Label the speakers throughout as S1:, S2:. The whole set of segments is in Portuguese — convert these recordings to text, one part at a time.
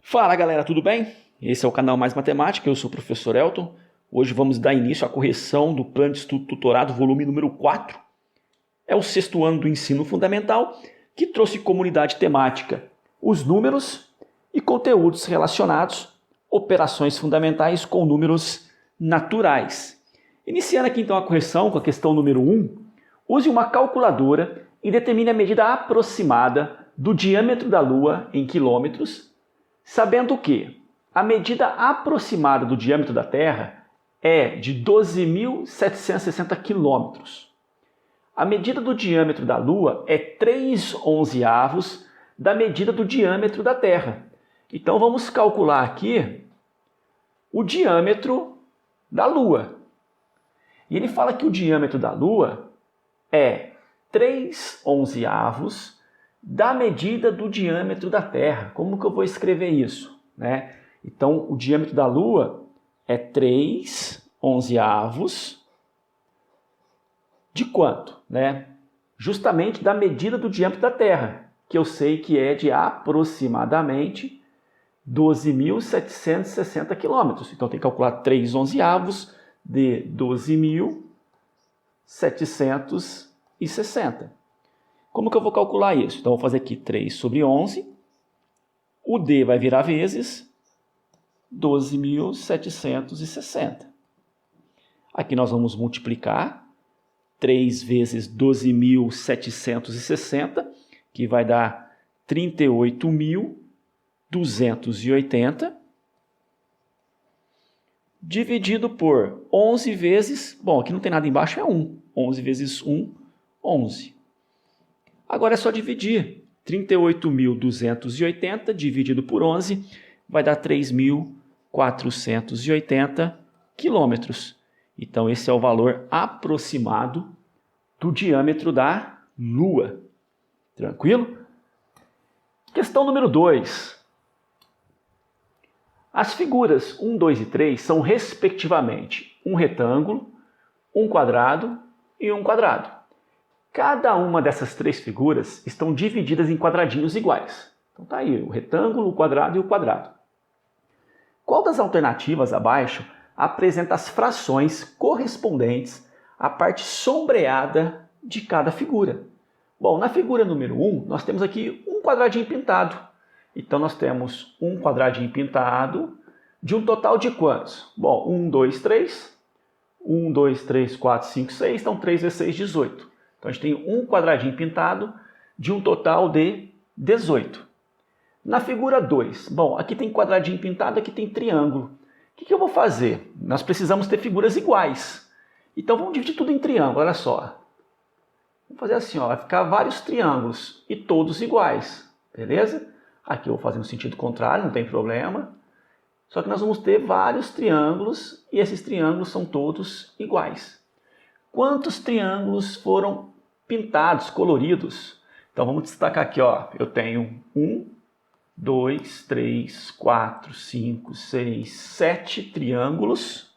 S1: Fala galera, tudo bem? Esse é o canal Mais Matemática, eu sou o professor Elton. Hoje vamos dar início à correção do Plano de Estudo Tutorado, volume número 4. É o 6º ano do ensino fundamental, que trouxe como unidade temática os números e conteúdos relacionados, operações fundamentais com números naturais. Iniciando aqui então a correção com a questão número 1, use uma calculadora e determine a medida aproximada do diâmetro da Lua em quilômetros, sabendo que a medida aproximada do diâmetro da Terra é de 12.760 quilômetros. A medida do diâmetro da Lua é 3/11 da medida do diâmetro da Terra. Então vamos calcular aqui o diâmetro da Lua. E ele fala que o diâmetro da Lua é 3/11 da medida do diâmetro da Terra. Como que eu vou escrever isso, né? Então, o diâmetro da Lua é 3/11 de quanto, né? Justamente da medida do diâmetro da Terra, que eu sei que é de aproximadamente 12.760 quilômetros. Então, tem que calcular 3/11 de 12.760. Como que eu vou calcular isso? Então, eu vou fazer aqui 3/11. O D vai virar vezes 12.760. Aqui nós vamos multiplicar 3 vezes 12.760, que vai dar 38.280, dividido por 11 vezes... Bom, aqui não tem nada embaixo, é 1. 11 vezes 1, 11. Agora é só dividir. 38.280 dividido por 11 vai dar 3.480 quilômetros. Então, esse é o valor aproximado do diâmetro da Lua. Tranquilo? Questão número 2. As figuras 1, 2 e 3 são, respectivamente, um retângulo, um quadrado e um quadrado. Cada uma dessas três figuras estão divididas em quadradinhos iguais. Então tá aí o retângulo, o quadrado e o quadrado. Qual das alternativas abaixo apresenta as frações correspondentes à parte sombreada de cada figura? Bom, na figura número 1, nós temos aqui um quadradinho pintado. Então nós temos um quadradinho pintado de um total de quantos? Bom, 1, 2, 3. 1, 2, 3, 4, 5, 6. Então 3 vezes 6, 18. Então, a gente tem um quadradinho pintado de um total de 18. Na figura 2, bom, aqui tem quadradinho pintado, aqui tem triângulo. O que eu vou fazer? Nós precisamos ter figuras iguais. Então, vamos dividir tudo em triângulo, olha só. Vamos fazer assim, ó, vai ficar vários triângulos e todos iguais, beleza? Aqui eu vou fazer no sentido contrário, não tem problema. Só que nós vamos ter vários triângulos e esses triângulos são todos iguais. Quantos triângulos foram pintados, coloridos? Então vamos destacar aqui, ó. Eu tenho 1, 2, 3, 4, 5, 6, 7 triângulos.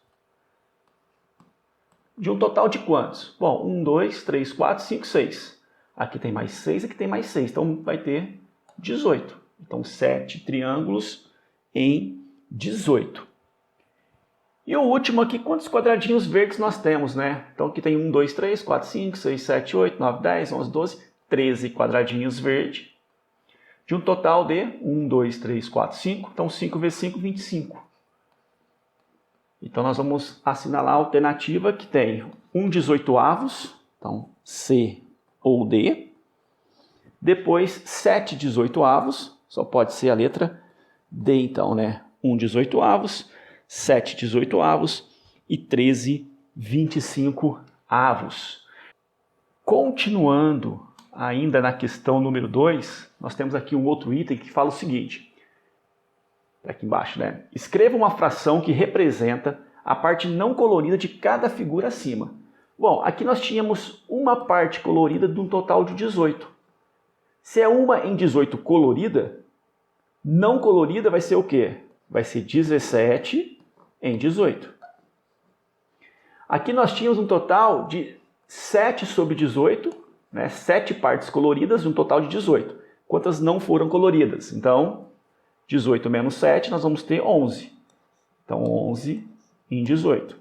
S1: De um total de quantos? Bom, 1, 2, 3, 4, 5, 6. Aqui tem mais 6, aqui tem mais 6. Então vai ter 18. Então 7 triângulos em 18. E o último aqui, quantos quadradinhos verdes nós temos, né? Então aqui tem 1, 2, 3, 4, 5, 6, 7, 8, 9, 10, 11, 12, 13 quadradinhos verdes. De um total de 1, 2, 3, 4, 5. Então 5 vezes 5, 25. Então nós vamos assinalar a alternativa que tem 1/18. Então C ou D. Depois 7/18. Só pode ser a letra D então, né? 1/18. 7/18 e 13/25. Continuando ainda na questão número 2, nós temos aqui um outro item que fala o seguinte. Aqui embaixo, né? Escreva uma fração que representa a parte não colorida de cada figura acima. Bom, aqui nós tínhamos uma parte colorida de um total de 18. Se é uma em 18 colorida, não colorida vai ser o quê? Vai ser 17 em 18. Aqui nós tínhamos um total de 7 sobre 18, né? 7 partes coloridas de um total de 18. Quantas não foram coloridas? Então, 18 menos 7, nós vamos ter 11. Então, 11 em 18.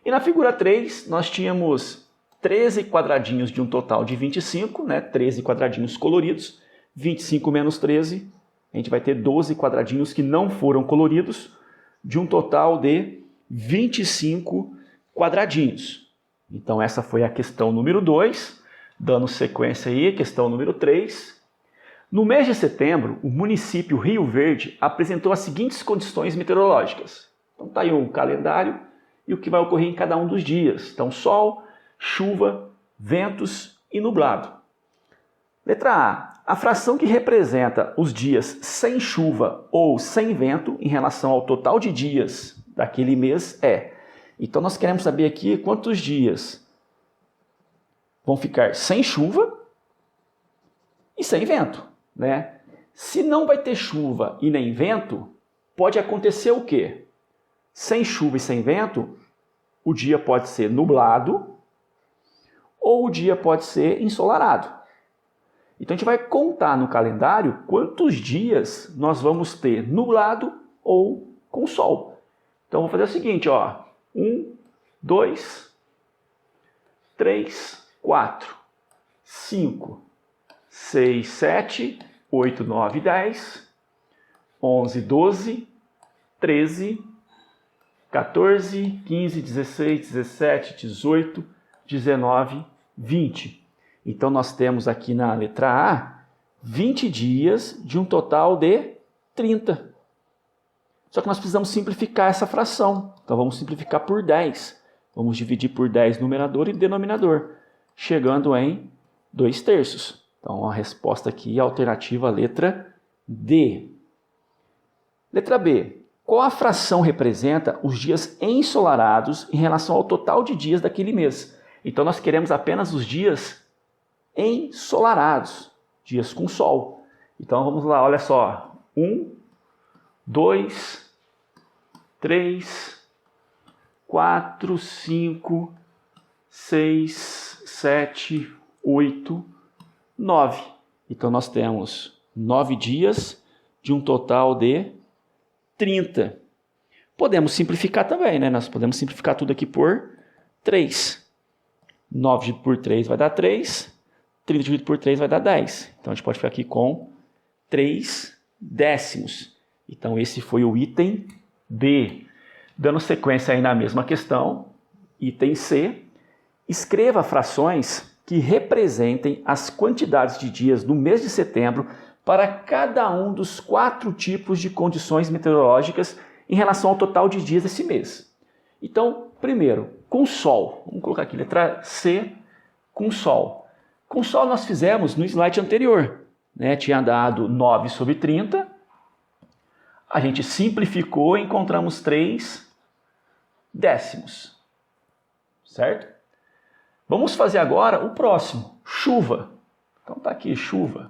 S1: E na figura 3, nós tínhamos 13 quadradinhos de um total de 25, né? 13 quadradinhos coloridos. 25 menos 13, a gente vai ter 12 quadradinhos que não foram coloridos, de um total de 25 quadradinhos. Então, essa foi a questão número 2, dando sequência aí, questão número 3. No mês de setembro, o município Rio Verde apresentou as seguintes condições meteorológicas. Então, está aí o calendário e o que vai ocorrer em cada um dos dias. Então, sol, chuva, ventos e nublado. Letra A. A fração que representa os dias sem chuva ou sem vento em relação ao total de dias daquele mês é. Então, nós queremos saber aqui quantos dias vão ficar sem chuva e sem vento, né? Se não vai ter chuva e nem vento, pode acontecer o quê? Sem chuva e sem vento, o dia pode ser nublado ou o dia pode ser ensolarado. Então, a gente vai contar no calendário quantos dias nós vamos ter nublado ou com sol. Então, vou fazer o seguinte, ó. 1, 2, 3, 4, 5, 6, 7, 8, 9, 10, 11, 12, 13, 14, 15, 16, 17, 18, 19, 20. Então, nós temos aqui na letra A 20 dias de um total de 30. Só que nós precisamos simplificar essa fração. Então, vamos simplificar por 10. Vamos dividir por 10 numerador e denominador, chegando em 2/3. Então, a resposta aqui é a alternativa letra D. Letra B. Qual a fração representa os dias ensolarados em relação ao total de dias daquele mês? Então, nós queremos apenas os dias ensolarados, dias com sol. Então, vamos lá, olha só. 1, 2, 3, 4, 5, 6, 7, 8, 9. Então, nós temos 9 dias de um total de 30. Podemos simplificar também, né? Nós podemos simplificar tudo aqui por 3. 9 dividido por 3 vai dar 3. 30 dividido por 3 vai dar 10. Então, a gente pode ficar aqui com 3 décimos. Então, esse foi o item B. Dando sequência aí na mesma questão, item C, escreva frações que representem as quantidades de dias no mês de setembro para cada um dos 4 tipos de condições meteorológicas em relação ao total de dias desse mês. Então, primeiro, com sol. Vamos colocar aqui, letra C, com sol. Com sol nós fizemos no slide anterior, né? Tinha dado 9 sobre 30. A gente simplificou e encontramos 3 décimos. Certo? Vamos fazer agora o próximo, chuva. Então tá aqui, chuva.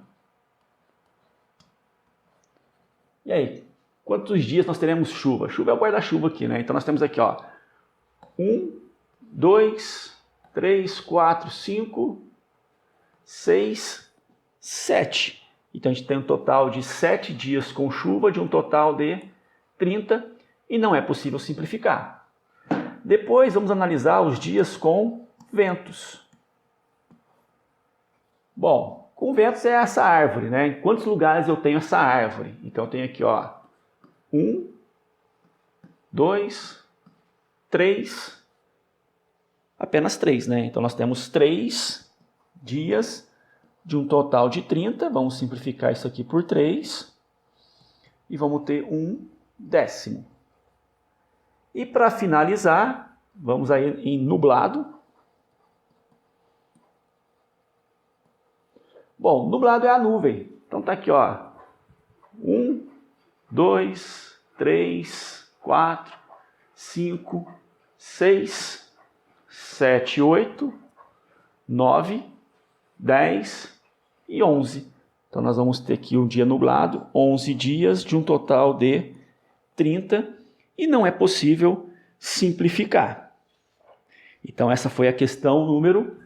S1: E aí, quantos dias nós teremos chuva? Chuva é o guarda-chuva aqui, né? Então nós temos aqui, ó, 1, 2, 3, 4, 5, 6, 7. Então a gente tem um total de 7 dias com chuva, de um total de 30, e não é possível simplificar. Depois vamos analisar os dias com ventos. Bom, com ventos é essa árvore, né? Em quantos lugares eu tenho essa árvore? Então eu tenho aqui, ó, 1, 2, 3, apenas 3, né? Então nós temos 3 dias de um total de 30. Vamos simplificar isso aqui por 3 e vamos ter 1 décimo. E para finalizar, vamos aí em nublado. Bom, nublado é a nuvem. Então tá aqui, ó. 1, 2, 3, 4, 5, 6, 7, 8, 9, 10 e 11. Então nós vamos ter aqui um dia nublado, 11 dias de um total de 30, e não é possível simplificar. Então essa foi a questão número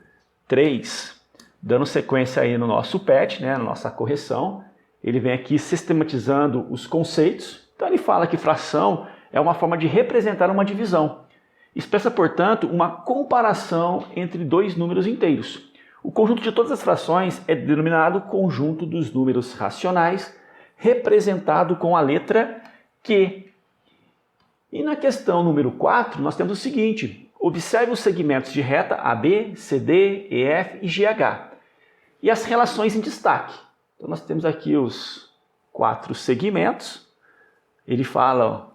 S1: 3. Dando sequência aí no nosso PET, né, na nossa correção, ele vem aqui sistematizando os conceitos. Então ele fala que fração é uma forma de representar uma divisão. Expressa, portanto, uma comparação entre dois números inteiros. O conjunto de todas as frações é denominado conjunto dos números racionais, representado com a letra Q. E na questão número 4, nós temos o seguinte: observe os segmentos de reta AB, CD, EF e GH e as relações em destaque. Então nós temos aqui os 4 segmentos. Ele fala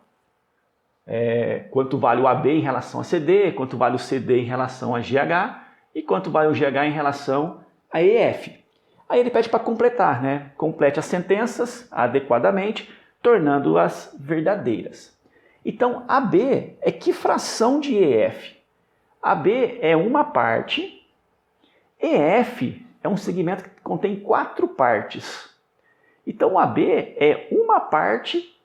S1: quanto vale o AB em relação a CD, quanto vale o CD em relação a GH e quanto vale o GH em relação a EF. Aí ele pede para completar, né? Complete as sentenças adequadamente, tornando-as verdadeiras. Então, AB é que fração de EF? AB é uma parte, EF é um segmento que contém 4 partes. Então, AB é uma parte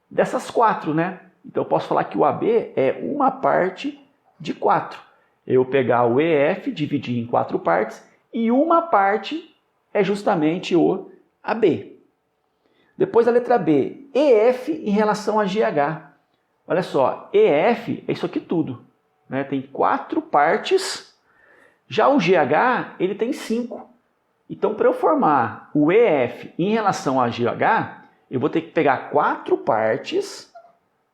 S1: dessas 4, né? Então, eu posso falar que o AB é uma parte de 4. Eu pegar o EF, dividir em 4 partes, e uma parte é justamente o AB. Depois a letra B, EF em relação a GH. Olha só, EF é isso aqui tudo, né? Tem 4 partes, já o GH ele tem 5. Então, para eu formar o EF em relação a GH, eu vou ter que pegar 4 partes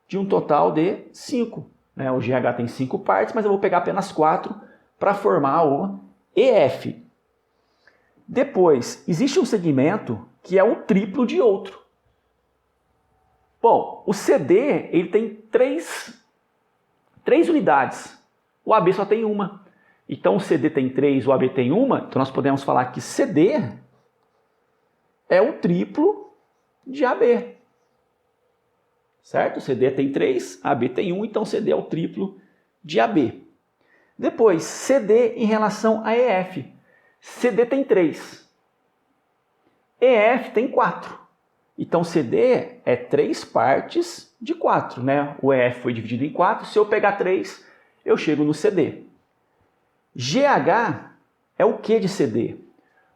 S1: de um total de 5. Né? O GH tem 5 partes, mas eu vou pegar apenas 4 para formar o EF. Depois, existe um segmento que é o triplo de outro. Bom, o CD ele tem 3 unidades. O AB só tem uma. Então, o CD tem 3, o AB tem uma. Então, nós podemos falar que CD é o triplo de AB. Certo? CD tem 3, AB tem 1, então CD é o triplo de AB. Depois, CD em relação a EF. CD tem 3. EF tem 4. Então, CD é 3 partes de 4, né? O EF foi dividido em 4. Se eu pegar 3, eu chego no CD. GH é o que de CD?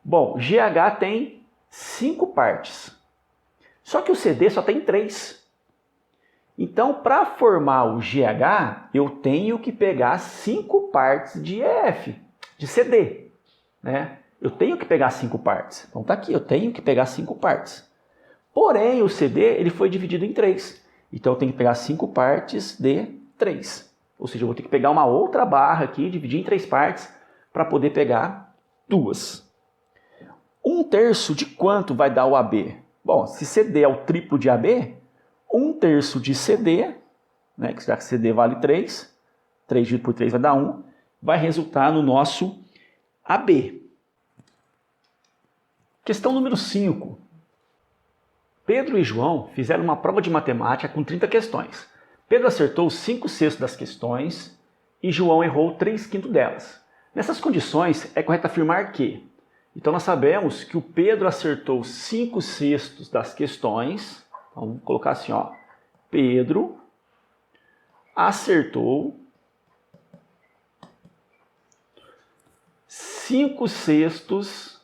S1: Bom, GH tem 5 partes. Só que o CD só tem 3. Então, para formar o GH, eu tenho que pegar 5 partes de EF, de CD, né? Eu tenho que pegar 5 partes. Então tá aqui, eu tenho que pegar 5 partes. Porém, o CD ele foi dividido em 3. Então eu tenho que pegar 5 partes de 3. Ou seja, eu vou ter que pegar uma outra barra aqui, dividir em 3 partes, para poder pegar 2. 1/3 de quanto vai dar o AB? Bom, se CD é o triplo de AB, 1/3 de CD, né, já que CD vale 3, 3 dividido por 3 vai dar 1, vai resultar no nosso AB. Questão número 5. Pedro e João fizeram uma prova de matemática com 30 questões. Pedro acertou 5/6 das questões e João errou 3/5 delas. Nessas condições, é correto afirmar que... Então, nós sabemos que o Pedro acertou 5/6 das questões. Então, vamos colocar assim, ó. Pedro acertou 5/6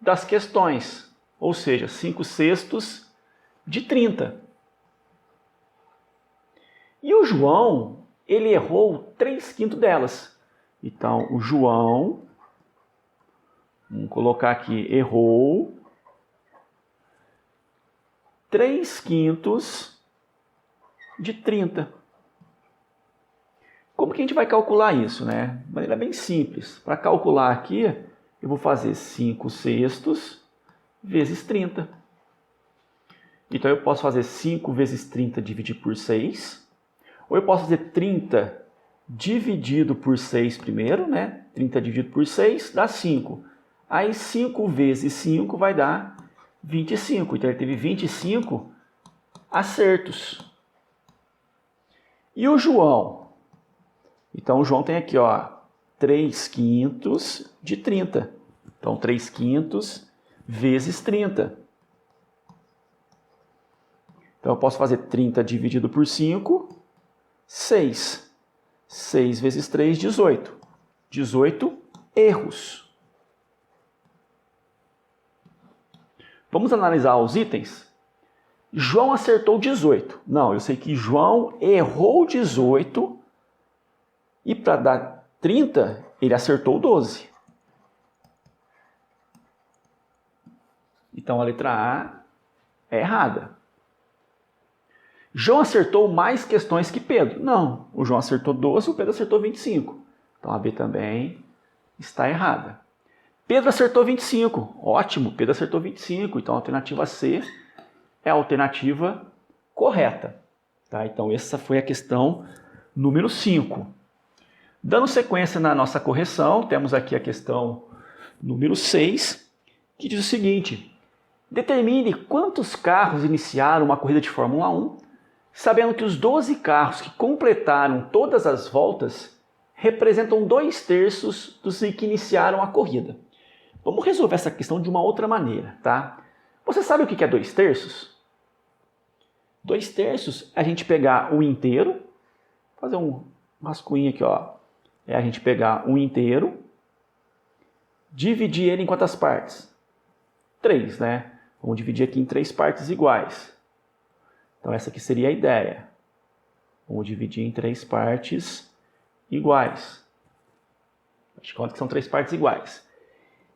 S1: das questões. Ou seja, 5/6 de 30. E o João, ele errou 3/5 delas. Então, o João, vamos colocar aqui, errou 3/5 de 30. Como que a gente vai calcular isso, né? De maneira bem simples. Para calcular aqui, eu vou fazer 5/6 vezes 30. Então, eu posso fazer 5 vezes 30 dividido por 6. Ou eu posso fazer 30 dividido por 6 primeiro, né? 30 dividido por 6 dá 5. Aí 5 vezes 5 vai dar 25. Então ele teve 25 acertos. E o João? Então o João tem aqui, ó, 3/5 de 30. Então 3/5 vezes 30. Então eu posso fazer 30 dividido por 5, 6. 6 vezes 3, 18. 18 erros. Vamos analisar os itens? João acertou 18. Não, eu sei que João errou 18 e para dar 30, ele acertou 12. Então a letra A é errada. João acertou mais questões que Pedro. Não, o João acertou 12 e o Pedro acertou 25. Então a B também está errada. Pedro acertou 25. Ótimo, Pedro acertou 25. Então a alternativa C é a alternativa correta. Tá? Então essa foi a questão número 5. Dando sequência na nossa correção, temos aqui a questão número 6, que diz o seguinte: determine quantos carros iniciaram uma corrida de Fórmula 1, sabendo que os 12 carros que completaram todas as voltas representam 2/3 dos que iniciaram a corrida. Vamos resolver essa questão de uma outra maneira, tá? Você sabe o que é 2/3? 2/3 é a gente pegar o inteiro, fazer um rascunho aqui, ó. É a gente pegar um inteiro, dividir ele em quantas partes? 3, né? Vamos dividir aqui em 3 partes iguais. Então essa aqui seria a ideia. Vamos dividir em 3 partes iguais. A gente conta que são 3 partes iguais.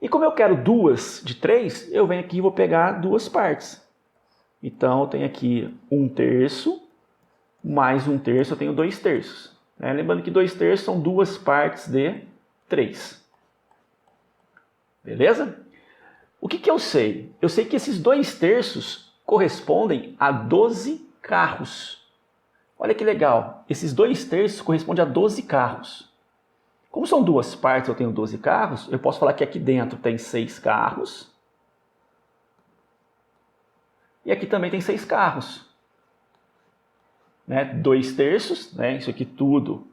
S1: E como eu quero 2 de 3, eu venho aqui e vou pegar 2 partes. Então eu tenho aqui 1/3 mais 1/3, eu tenho 2/3. Lembrando que 2/3 são 2 partes de 3. Beleza? O que eu sei? Eu sei que esses 2/3 correspondem a 12 carros. Olha que legal. Esses 2/3 correspondem a 12 carros. Como são 2 partes, eu tenho 12 carros, eu posso falar que aqui dentro tem 6 carros. E aqui também tem 6 carros. 2/3, isso aqui tudo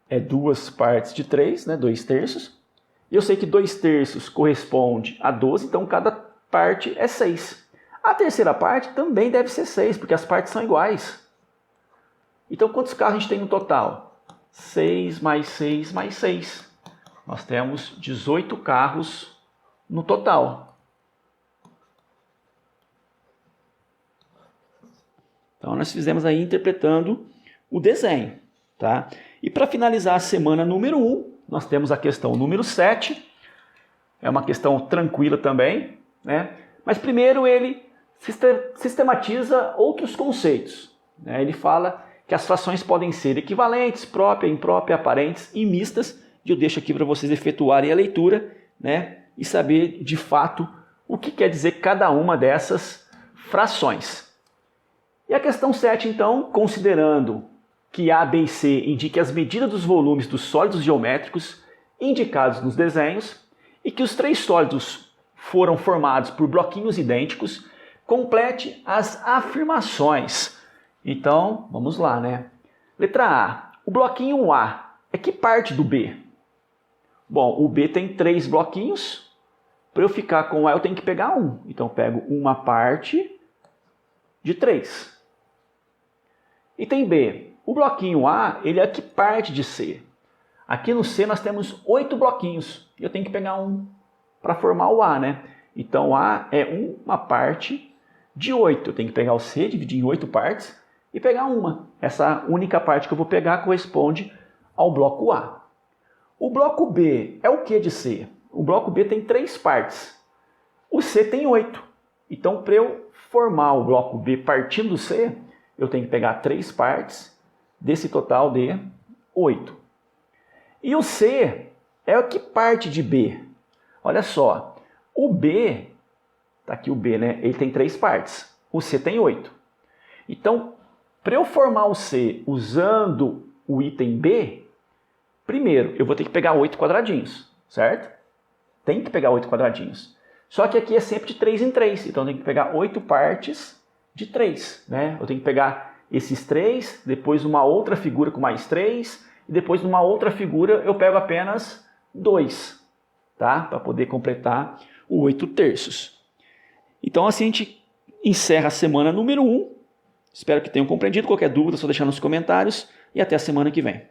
S1: é 2 partes de 3, 2/3. E eu sei que 2/3 corresponde a 12, então cada parte é 6. A terceira parte também deve ser 6, porque as partes são iguais. Então quantos carros a gente tem no total? 6 mais 6 mais 6. Nós temos 18 carros no total. Então nós fizemos aí interpretando o desenho, tá? E para finalizar a semana número 1, nós temos a questão número 7. É uma questão tranquila também, né? Mas primeiro ele sistematiza outros conceitos, né? Ele fala que as frações podem ser equivalentes, própria, imprópria, aparentes e mistas. E eu deixo aqui para vocês efetuarem a leitura, né? E saber de fato o que quer dizer cada uma dessas frações. E a questão 7, então, considerando que A, B e C indiquem as medidas dos volumes dos sólidos geométricos indicados nos desenhos e que os 3 sólidos foram formados por bloquinhos idênticos, complete as afirmações. Então, vamos lá, né? Letra A. O bloquinho A é que parte do B? Bom, o B tem 3 bloquinhos. Para eu ficar com o A, eu tenho que pegar 1. Então, eu pego uma parte de 3. Item B. O bloquinho A, ele é que parte de C. Aqui no C nós temos 8 bloquinhos. E eu tenho que pegar um para formar o A, né? Então, A é uma parte de 8. Eu tenho que pegar o C, dividir em 8 partes e pegar uma. Essa única parte que eu vou pegar corresponde ao bloco A. O bloco B é o que de C? O bloco B tem 3 partes. O C tem 8. Então, para eu formar o bloco B partindo do C, eu tenho que pegar 3 partes desse total de 8. E o C é o que parte de B. Olha só, o B, tá aqui o B, né? Ele tem 3 partes. O C tem 8. Então, para eu formar o C usando o item B, primeiro eu vou ter que pegar 8 quadradinhos, certo? Tem que pegar 8 quadradinhos. Só que aqui é sempre de 3 em 3, então eu tenho que pegar 8 partes de 3, né? Eu tenho que pegar esses 3, depois uma outra figura com mais 3, e depois numa outra figura eu pego apenas 2, tá? Para poder completar o 8/3. Então assim a gente encerra a semana número 1. Espero que tenham compreendido. Qualquer dúvida, é só deixar nos comentários. E até a semana que vem.